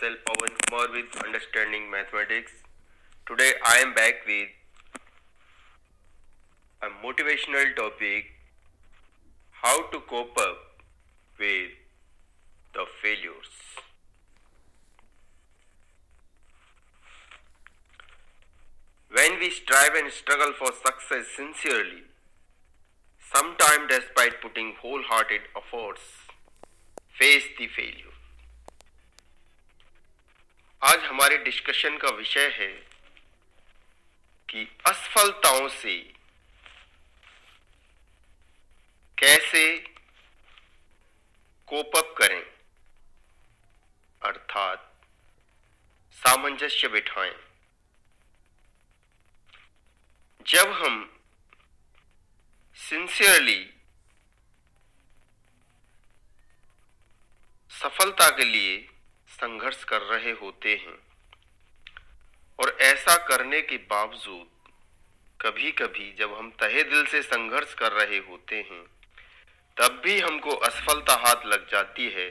myself Pawan Kumar with Understanding Mathematics. Today I am back with a motivational topic, how to cope up with the failures. When we strive and struggle for success sincerely, sometimes despite putting wholehearted efforts, face the failure. आज हमारे discussion का विषय है कि असफलताओं से कैसे cope up करें, अर्थात सामंजस्य बिठाएं। जब हम सिंसियरली सफलता के लिए संघर्ष कर रहे होते हैं और ऐसा करने के बावजूद कभी कभी जब हम तहे दिल से संघर्ष कर रहे होते हैं तब भी हमको असफलता हाथ लग जाती है,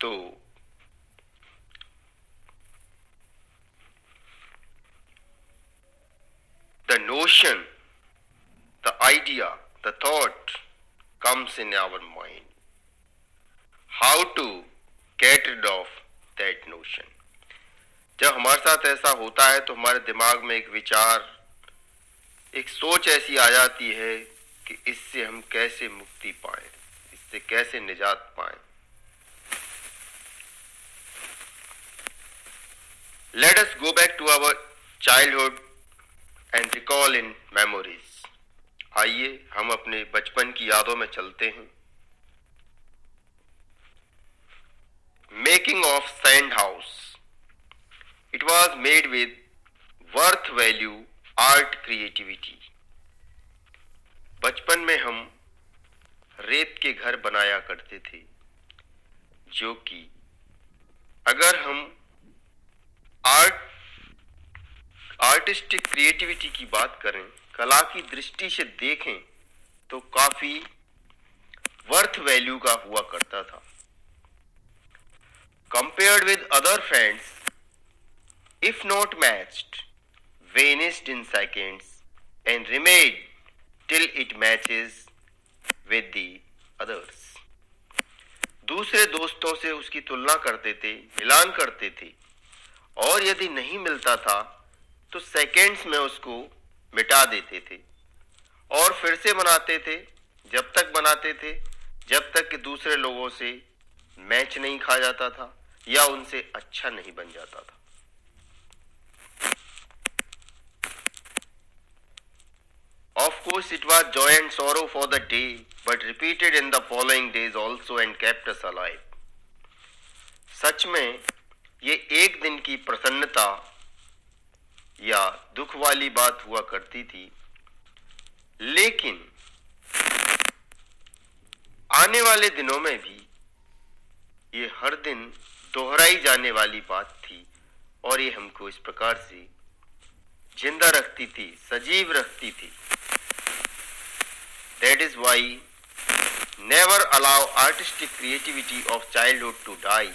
तो the notion, the idea, the thought comes in our mind. How to get rid of that notion? जब हमारे साथ ऐसा होता है तो हमारे दिमाग में एक विचार, एक सोच ऐसी आ जाती है कि इससे हम कैसे मुक्ति पाएं, इससे कैसे निजात पाएं। Let us go back to our childhood and recall in memories. आइए हम अपने बचपन की यादों में चलते हैं। Making of sand house. It was made with worth value art creativity. बचपन में हम रेत के घर बनाया करते थे, जो कि अगर हम आर्टिस्टिक क्रिएटिविटी की बात करें, कला की दृष्टि से देखें तो काफी वर्थ वैल्यू का हुआ करता था। Compared with other friends, if not matched, vanished in seconds and remained till it matches with the others. दूसरे दोस्तों से उसकी तुलना करते थे, मिलान करते थे, और यदि नहीं मिलता था तो सेकेंड्स में उसको मिटा देते थे और फिर से बनाते थे। जब तक बनाते थे जब तक कि दूसरे लोगों से मैच नहीं खा जाता था या उनसे अच्छा नहीं बन जाता था। Of course it was joy and sorrow for the day, but repeated in the following days also and kept us alive. सच में ये एक दिन की प्रसन्नता या दुख वाली बात हुआ करती थी, लेकिन आने वाले दिनों में भी ये हर दिन दोहराई जाने वाली बात थी और ये हमको इस प्रकार से जिंदा रखती थी, सजीव रखती थी। That is why never allow artistic creativity of childhood to die.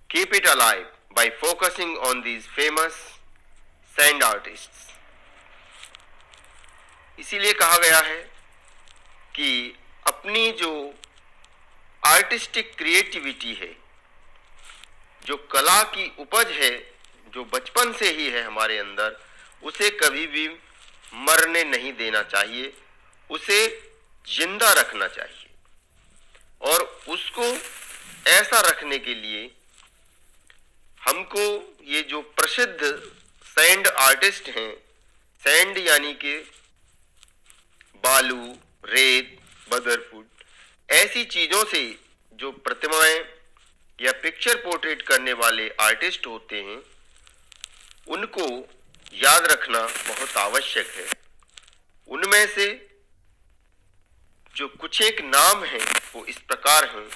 Keep it alive by focusing on these famous sand artists. इसीलिए कहा गया है कि अपनी जो आर्टिस्टिक क्रिएटिविटी है, जो कला की उपज है, जो बचपन से ही है हमारे अंदर, उसे कभी भी मरने नहीं देना चाहिए, उसे जिंदा रखना चाहिए। और उसको ऐसा रखने के लिए हमको ये जो प्रसिद्ध सैंड आर्टिस्ट हैं, सैंड यानी कि बालू, रेत, बदरफुट, ऐसी चीजों से जो प्रतिमाएं या पिक्चर पोर्ट्रेट करने वाले आर्टिस्ट होते हैं, उनको याद रखना बहुत आवश्यक है। उनमें से जो कुछ एक नाम हैं वो इस प्रकार हैं।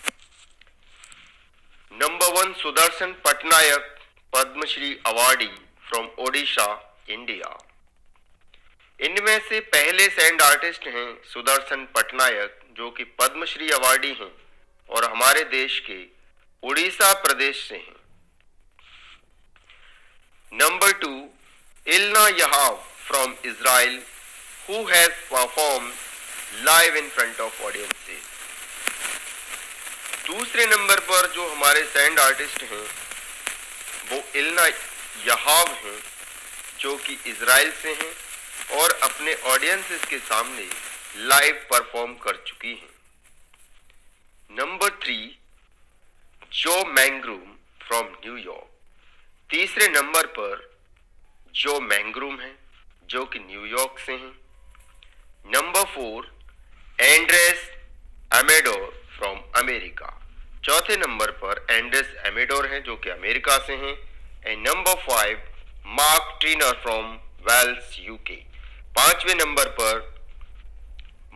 Number 1 Sudarshan Pattnaik, Padmashri awardee from Odisha, India. इनमें से पहले सैंड आर्टिस्ट हैं सुदर्शन पटनायक, जो कि पद्मश्री अवार्डी हैं और हमारे देश के उड़ीसा प्रदेश से हैं। Number 2, Ilana Yahav from Israel who has perform live in front of audiences. दूसरे नंबर पर जो हमारे सैंड आर्टिस्ट हैं वो इल्ना यहाव हैं, जो कि इजराइल से हैं और अपने ऑडियंसेस के सामने लाइव परफॉर्म कर चुकी हैं। नंबर 3, जो मैंग्रूम फ्रॉम न्यूयॉर्क। तीसरे नंबर पर जो मैंग्रूम हैं, जो कि न्यूयॉर्क से हैं। Number 4, Andres Amador from America. चौथे नंबर पर एंड्रेस एमेडोर हैं, जो कि अमेरिका से हैं। And number 5, Mark Treiner from Wales, UK. पांचवें नंबर पर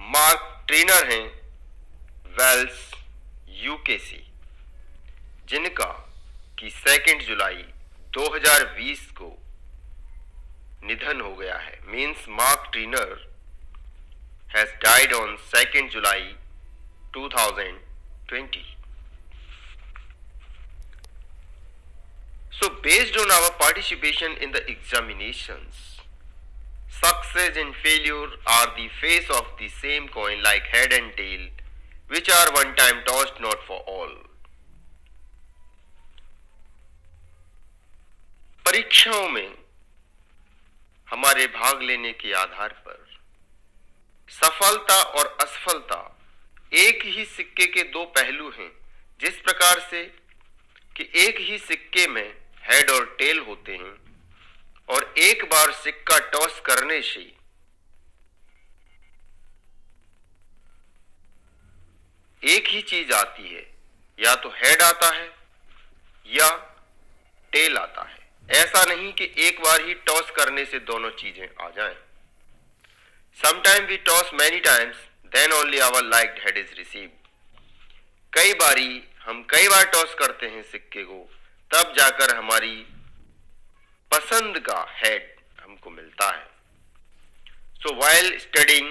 मार्क ट्रीनर हैं वेल्स, यूके से, जिनका कि 2 जुलाई 2020 को निधन हो गया है। Means Mark Treiner has died on 2 July 2020. So based on our participation in the examinations, success and failure are the face of the same coin, like head and tail, which are one time tossed, not for all. परीक्षाओं में हमारे भाग लेने के आधार पर सफलता और असफलता एक ही सिक्के के दो पहलू हैं। जिस प्रकार से कि एक ही सिक्के में हेड और टेल होते हैं और एक बार सिक्का टॉस करने से एक ही चीज आती है, या तो हेड आता है या टेल आता है। ऐसा नहीं कि एक बार ही टॉस करने से दोनों चीजें आ जाएं। Sometimes we toss many times, then only our liked head is received. हम कई बार टॉस करते हैं सिक्के को, तब जाकर हमारी पसंद का हेड हमको मिलता है। So while studying,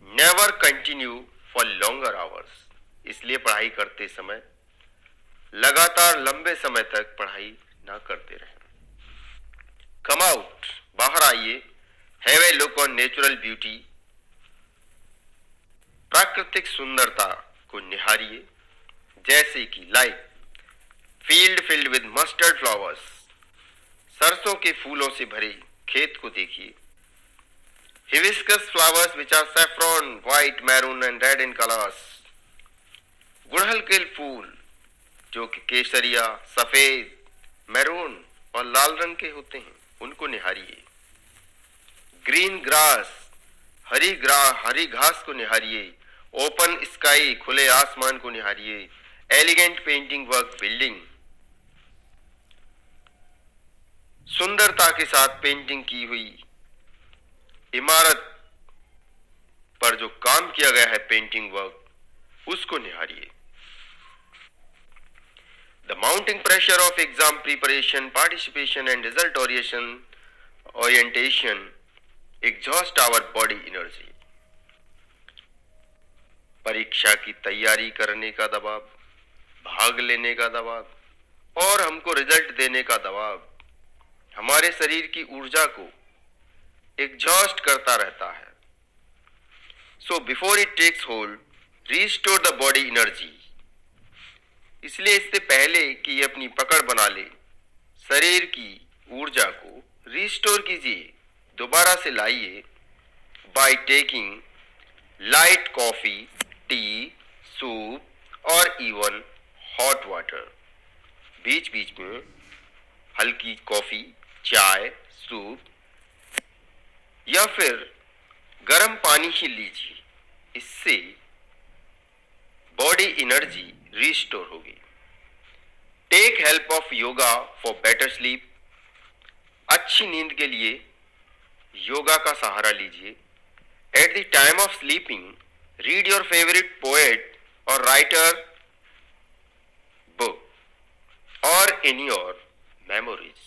never continue for longer hours. इसलिए पढ़ाई करते समय लगातार लंबे समय तक पढ़ाई ना करते रहें। Come out, बाहर आइए। Have a look on natural beauty. प्राकृतिक सुंदरता को निहारिए, जैसे कि like field filled with mustard flowers, सरसों के फूलों से भरे खेत को देखिए। Hibiscus flowers which are saffron, white, maroon and red in colours, गुड़हल के फूल जो कि केसरिया, सफेद, मैरून और लाल रंग के होते हैं, उनको निहारिए। ग्रीन ग्रास, हरी घास को निहारिए। ओपन स्काई, खुले आसमान को निहारिए। एलिगेंट पेंटिंग वर्क, बिल्डिंग, सुंदरता के साथ पेंटिंग की हुई इमारत पर जो काम किया गया है पेंटिंग वर्क, उसको निहारिए। The mounting pressure of exam preparation, participation and result orientation exhaust our body energy. परीक्षा की तैयारी करने का दबाव, भाग लेने का दबाव और हमको रिजल्ट देने का दबाव हमारे शरीर की ऊर्जा को एग्जॉस्ट करता रहता है। So before it takes hold, restore the body energy. इसलिए इससे पहले कि ये अपनी पकड़ बना ले, शरीर की ऊर्जा को रिस्टोर कीजिए, दोबारा से लाइए। By taking light coffee, T, soup और इवन हॉट वाटर। बीच बीच में हल्की कॉफी, चाय, सूप या फिर गर्म पानी ही लीजिए। इससे बॉडी एनर्जी रिस्टोर होगी। Take help of yoga for better sleep. अच्छी नींद के लिए योगा का सहारा लीजिए। At the time of sleeping, read your favourite poet और राइटर बुक और इन योर मेमोरीज।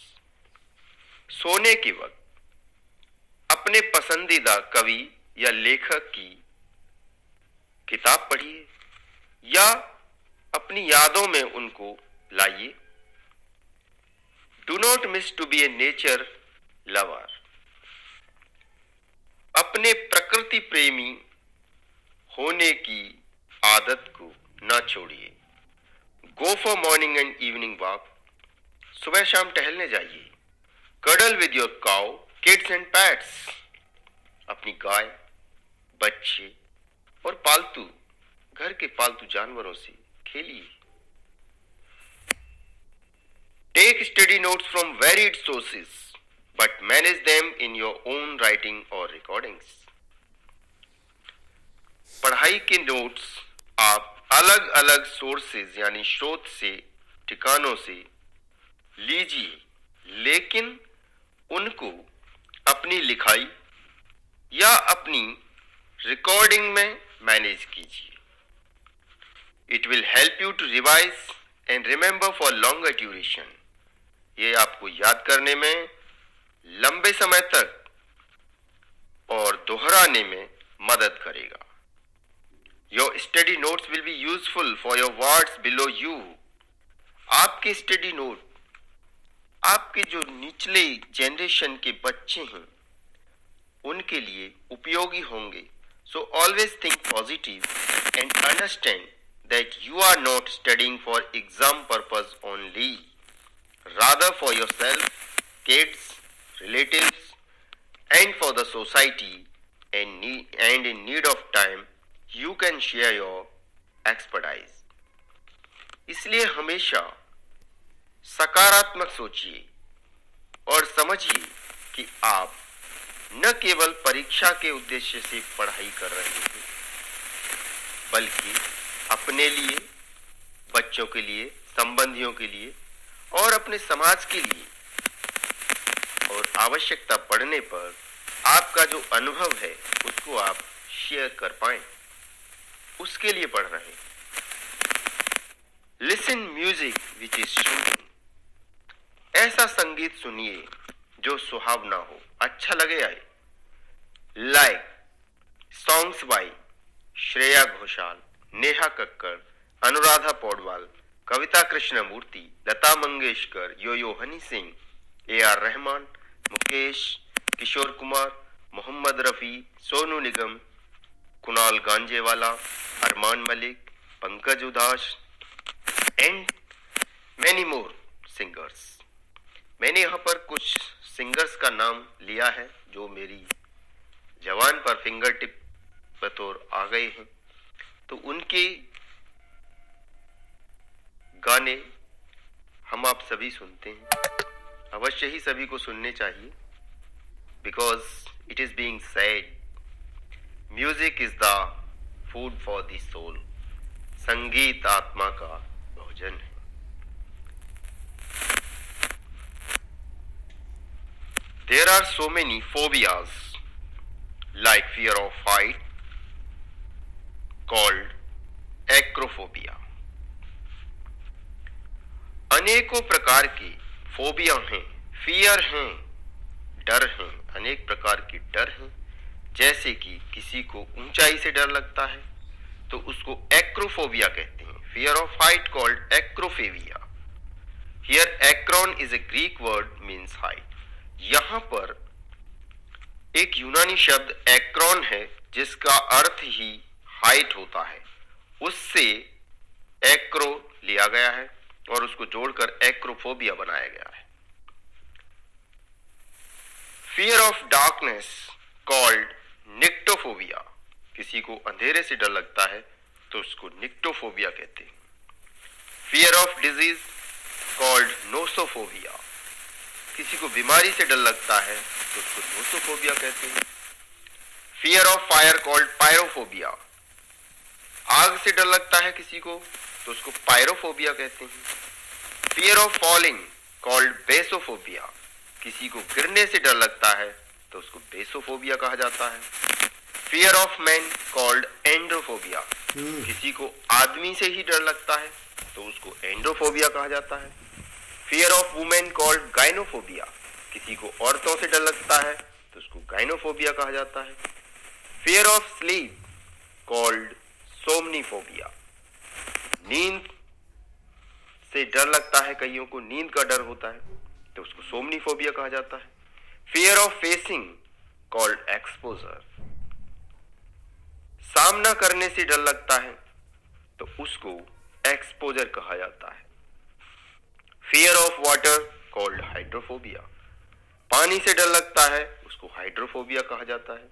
सोने के वक्त अपने पसंदीदा कवि या लेखक की किताब पढ़िए या अपनी यादों में उनको लाइए। Do not miss to be a nature lover. अपने प्रकृति प्रेमी होने की आदत को ना छोड़िए। Go for morning and evening walk. सुबह शाम टहलने जाइए। Cuddle with your cow, kids and pets. अपनी गाय, बच्चे और पालतू घर के पालतू जानवरों से खेलिए। Tech study notes from varied sources but manage them in your own writing और रिकॉर्डिंग्स। पढ़ाई के नोट्स आप अलग अलग सोर्सेज यानी स्रोत से, ठिकानों से लीजिए, लेकिन उनको अपनी लिखाई या अपनी रिकॉर्डिंग में मैनेज कीजिए। It will help you to revise and remember for longer duration. ये आपको याद करने में लंबे समय तक और दोहराने में मदद करेगा। Your study notes will be useful for your words below you. आपके स्टडी नोट आपके जो निचले जनरेशन के बच्चे हैं उनके लिए उपयोगी होंगे। So always think positive and understand that you are not studying for exam purpose only, rather for yourself, kids, relatives and for the society, and in need of time you can share your expertise. इसलिए हमेशा सकारात्मक सोचिए और समझिए कि आप न केवल परीक्षा के उद्देश्य से पढ़ाई कर रहे हैं बल्कि अपने लिए, बच्चों के लिए, संबंधियों के लिए और अपने समाज के लिए, और आवश्यकता पड़ने पर आपका जो अनुभव है उसको आप शेयर कर पाएं, उसके लिए पढ़ रहे हैं। Listen music which is soothing. ऐसा संगीत सुनिए जो सुहावना हो, अच्छा लगे आए। Like songs by Shreya Ghoshal, Neha Kakkar, Anuradha Paudwal, Kavita Krishnamurthy, Lata Mangeshkar, Yo Honey Singh, AR Rahman, Mukesh, Kishore Kumar, Mohammed Rafi, Sonu Nigam, Kunal Ganjawala, Armaan Malik, Pankaj Udhas and many more singers. मैंने यहाँ पर कुछ सिंगर्स का नाम लिया है जो मेरी जवान पर फिंगर टिप बतौर आ गए हैं, तो उनके गाने हम आप सभी सुनते हैं। अवश्य ही सभी को सुनने चाहिए, because it is being said music is the food for the soul. संगीत आत्मा का भोजन है। There are so many phobias like fear of height called acrophobia. अनेकों प्रकार की फोबिया हैं, फियर हैं, डर हैं, अनेक प्रकार के डर हैं। जैसे कि किसी को ऊंचाई से डर लगता है तो उसको एक्रोफोबिया कहते हैं। Fear of height called acrophobia. Here acron is a Greek word means height. यहां पर एक यूनानी शब्द एक्रोन है जिसका अर्थ ही हाइट होता है, उससे एक्रो लिया गया है और उसको जोड़कर एक्रोफोबिया बनाया गया है। Fear of darkness called nyctophobia. किसी को अंधेरे से डर लगता है तो उसको निक्टोफोबिया कहते हैं। Fear of disease called nosophobia. किसी को बीमारी से डर लगता है तो उसको नोसोफोबिया कहते हैं। Fear of fire called pyrophobia. आग से डर लगता है किसी को तो उसको पायरोफोबिया कहते हैं। Fear of falling called basophobia. किसी को गिरने से डर लगता है तो उसको बेसोफोबिया कहा जाता है। Fear of man called androphobia. किसी को आदमी से ही डर लगता है तो उसको एंड्रोफोबिया कहा जाता है। Fear of women called gynophobia. किसी को औरतों से डर लगता है तो उसको गाइनोफोबिया कहा जाता है। फियर ऑफ स्लीप कॉल्ड सोमनीफोबिया, नींद से डर लगता है, कईयों को नींद का डर होता है तो उसको सोमनीफोबिया कहा जाता है। Fear of facing called exposure, सामना करने से डर लगता है तो उसको एक्सपोजर कहा जाता है। Fear of water called hydrophobia, पानी से डर लगता है उसको हाइड्रोफोबिया कहा जाता है।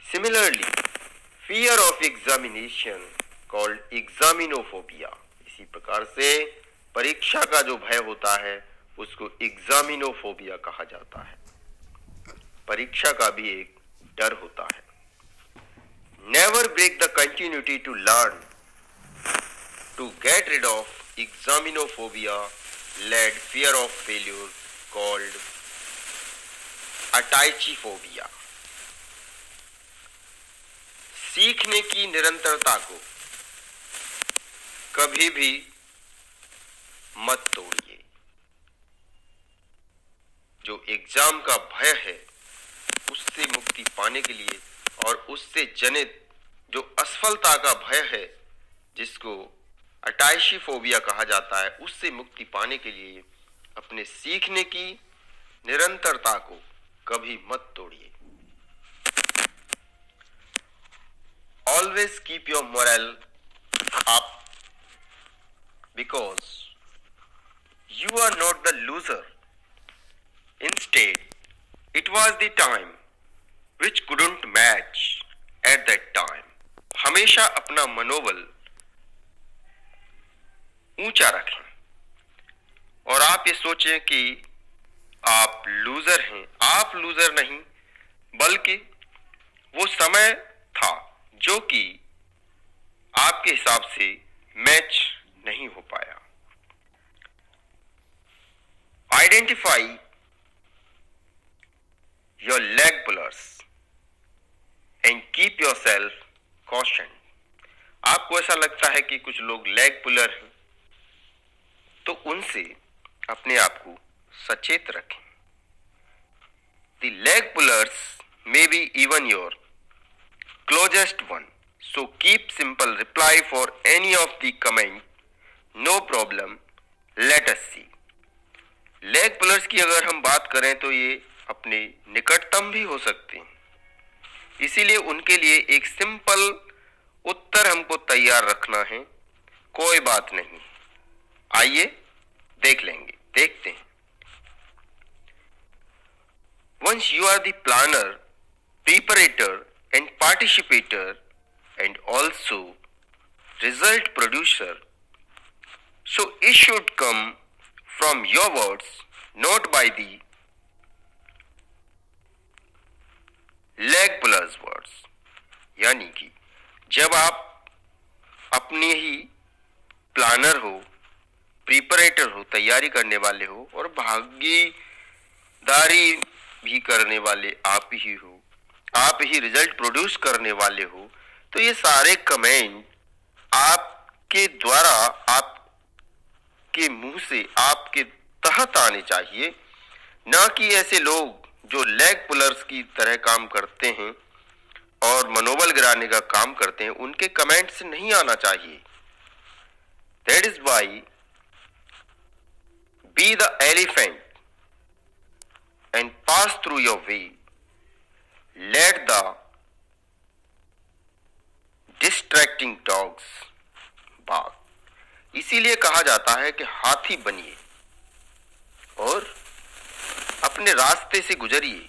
Similarly fear of examination called examinophobia, इसी प्रकार से परीक्षा का जो भय होता है उसको एग्जामिनोफोबिया कहा जाता है। परीक्षा का भी एक डर होता है। Never break the continuity to learn, to get rid of examinophobia led fear of failure called ataichiphobia। सीखने की निरंतरता को कभी भी मत तोड़िए। जो एग्जाम का भय है उससे मुक्ति पाने के लिए और उससे जनित जो असफलता का भय है जिसको अटाइशीफोबिया कहा जाता है, उससे मुक्ति पाने के लिए अपने सीखने की निरंतरता को कभी मत तोड़िए। Always keep your moral up because you are not the loser, instead it was the time which couldn't match at that time. हमेशा अपना मनोबल ऊंचा रखें और आप ये सोचें कि आप लूजर हैं। आप लूजर नहीं, बल्कि वो समय था जो कि आपके हिसाब से मैच नहीं हो पाया। Identify your leg pullers and keep your self caution. आपको ऐसा लगता है कि कुछ लोग लेग पुलर हैं तो उनसे अपने आप को सचेत रखें। The leg pullers may be even your closest one, so keep simple reply for any of the comment, no problem, let us see। Leg pullers की अगर हम बात करें तो ये अपने निकटतम भी हो सकते हैं, इसीलिए उनके लिए एक सिंपल उत्तर हमको तैयार रखना है। कोई बात नहीं, आइए देखते हैं। Once you are the planner, preparator and participator and also result producer, so it should come from your words, not by the leg pullers words। यानी कि जब आप अपने ही प्लानर हो, प्रिपरेटर हो, तैयारी करने वाले हो और भागीदारी भी करने वाले आप ही हो, आप ही रिजल्ट प्रोड्यूस करने वाले हो, तो ये सारे कमेंट आपके द्वारा आपके मुंह से आपके तहत आने चाहिए, ना कि ऐसे लोग जो लेग पुलर्स की तरह काम करते हैं और मनोबल गिराने का काम करते हैं, उनके कमेंट से नहीं आना चाहिए। That is why be the elephant and pass through your way, let the distracting dogs bark। इसीलिए कहा जाता है कि हाथी बनिए और अपने रास्ते से गुजरिए,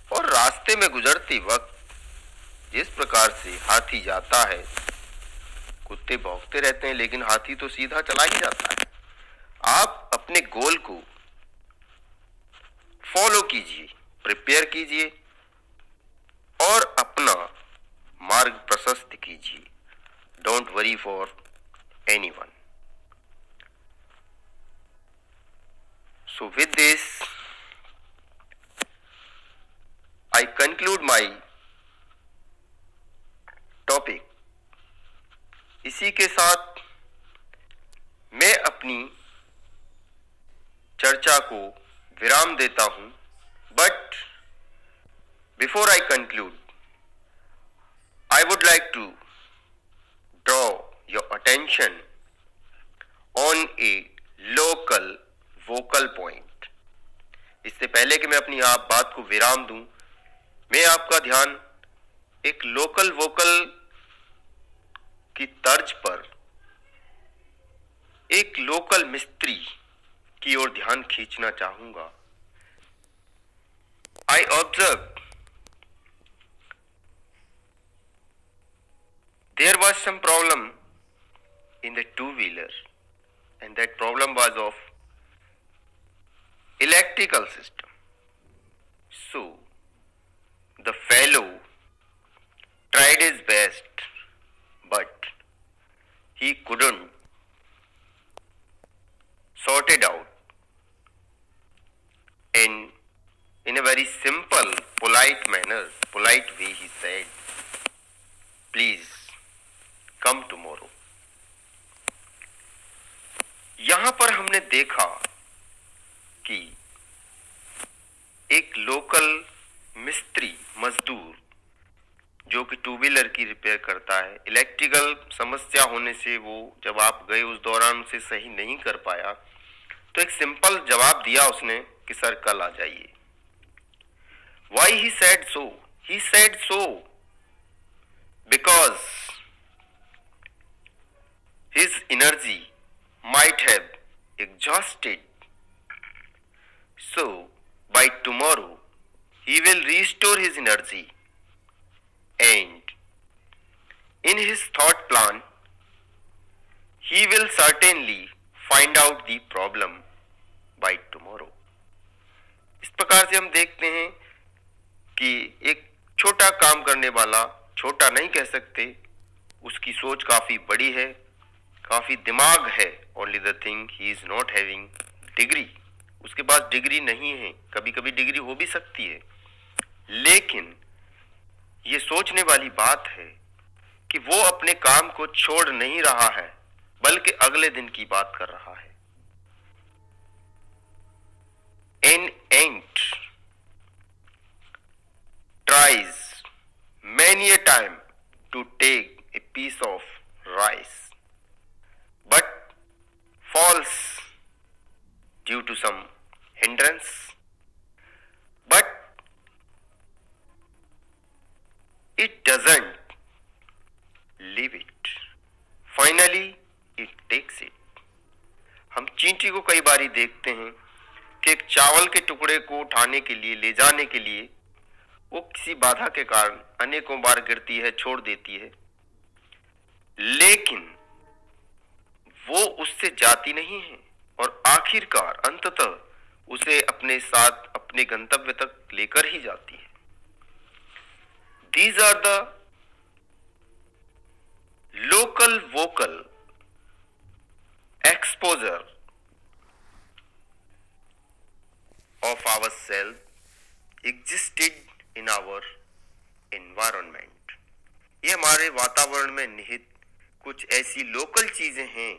और रास्ते में गुजरते वक्त जिस प्रकार से हाथी जाता है, कुत्ते भौंकते रहते हैं लेकिन हाथी तो सीधा चला ही जाता है। आप अपने गोल को फॉलो कीजिए, प्रिपेयर कीजिए और अपना मार्ग प्रशस्त कीजिए। Don't worry for anyone. So with this, I conclude my topic। इसी के साथ मैं अपनी चर्चा को विराम देता हूं। But before I conclude, I would like to draw your attention on a local vocal point. इससे पहले कि मैं अपनी आप बात को विराम दूं, मैं आपका ध्यान एक लोकल वोकल की तर्ज पर एक लोकल मिस्त्री की ओर ध्यान खींचना चाहूंगा. I observed there was some problem in the two-wheeler, and that problem was of electrical system. So the fellow tried his best, but he couldn't sort it out. And in a very simple, polite way, he said, "Please come tomorrow." यहां पर हमने देखा कि एक local मिस्त्री मजदूर जो कि टू व्हीलर की रिपेयर करता है, इलेक्ट्रिकल समस्या होने से वो जब आप गए उस दौरान उसे सही नहीं कर पाया, तो एक सिंपल जवाब दिया उसने कि सर कल आ जाइए. Why he said so? He said so because his energy might have exhausted. So by tomorrow he will restore his energy, and in his thought plan he will certainly find out the problem by tomorrow. इस प्रकार से हम देखते हैं कि एक छोटा काम करने वाला, छोटा नहीं कह सकते, उसकी सोच काफी बड़ी है, काफी दिमाग है. Only the thing he is not having degree. उसके पास डिग्री नहीं है. कभी कभी डिग्री हो भी सकती है, लेकिन ये सोचने वाली बात है कि वो अपने काम को छोड़ नहीं रहा है, बल्कि अगले दिन की बात कर रहा है. An ant tries many a time to take a piece of rice, but falls due to some hindrance. But it doesn't leave it. Finally, it takes it. हम चींटी को कई बारी देखते हैं कि एक चावल के टुकड़े को उठाने के लिए, ले जाने के लिए वो किसी बाधा के कारण अनेकों बार गिरती है, छोड़ देती है, लेकिन वो उससे जाती नहीं है और आखिरकार अंततः उसे अपने साथ अपने गंतव्य तक लेकर ही जाती है. These are the local vocal exposure of ourselves existed in our environment. ये हमारे वातावरण में निहित कुछ ऐसी लोकल चीजें हैं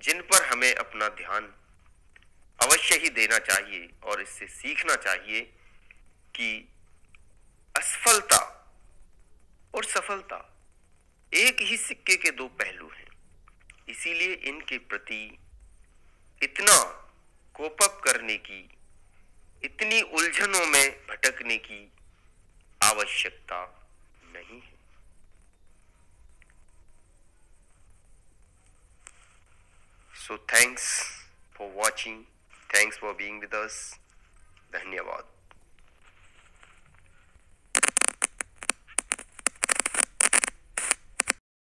जिन पर हमें अपना ध्यान अवश्य ही देना चाहिए और इससे सीखना चाहिए कि असफलता और सफलता एक ही सिक्के के दो पहलू हैं. इसीलिए इनके प्रति इतना कोप अप करने की, इतनी उलझनों में भटकने की आवश्यकता नहीं है. So thanks for watching. Thanks for being with us. धन्यवाद.